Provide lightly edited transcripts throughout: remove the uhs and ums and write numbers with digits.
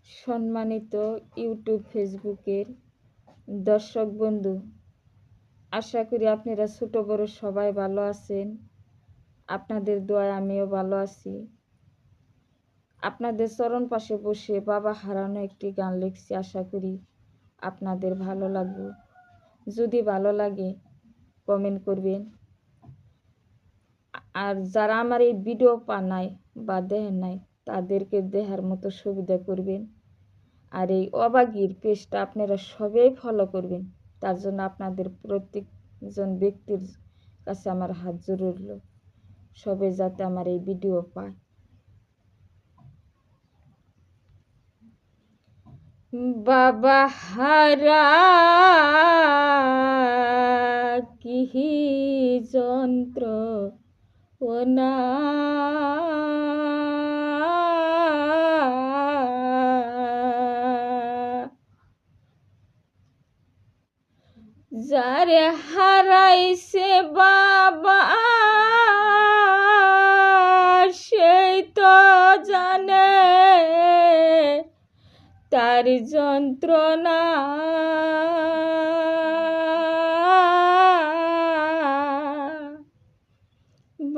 সম্মানিত ইউটিউব ফেসবুকের দর্শক বন্ধু, আশা করি আপনারা ছোট বড় সবাই ভালো আছেন। আপনাদের দোয়ায় আমিও ভালো আছি। আপনাদের চরণ পাশে বসে বাবা হারানো একটি গান লিখছি, আশা করি আপনাদের ভালো লাগবে। যদি ভালো লাগে কমেন্ট করবেন। আর যারা আমার এই ভিডিও নাই বা দেখেন নাই, তাদেরকে দেখার মতো সুবিধা করবেন। আর এই অবাগীর পেজটা আপনারা সবাই ফলো করবেন। তার জন্য আপনাদের প্রত্যেকজন ব্যক্তির কাছে আমার হাত জোড় রইল, সবাই যাতে আমার এই ভিডিও পায়। বাবা হারা কি যন্ত্র ও না, যারে হারাইছে বাবা সেই তো জানে তার যন্ত্রণা।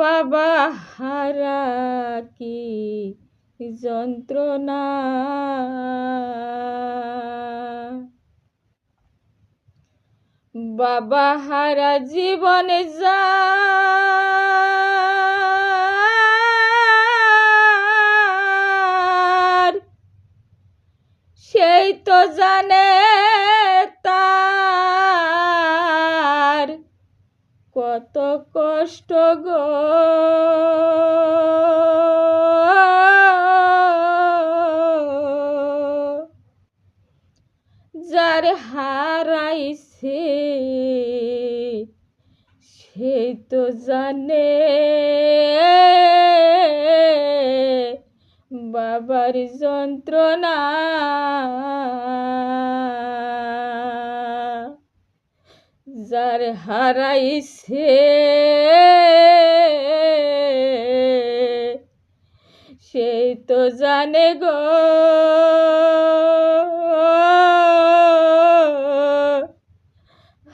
বাবা হারা কি যন্ত্রণা, বাবা হারা জীবনে যার সেই তো জানে তার কত কষ্ট গো। যার হারাইছে সেই তো জানে বাবার যন্ত্রণা। যার হারাইছে সেই তো জানে গো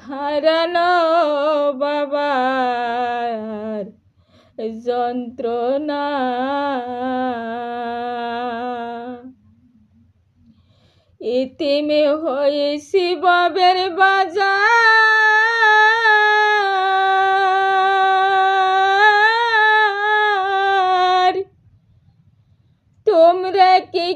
হারানো বাবার যন্ত্রণা। ইতিমে হয়েছি বাবের বাজার, তোমরা কি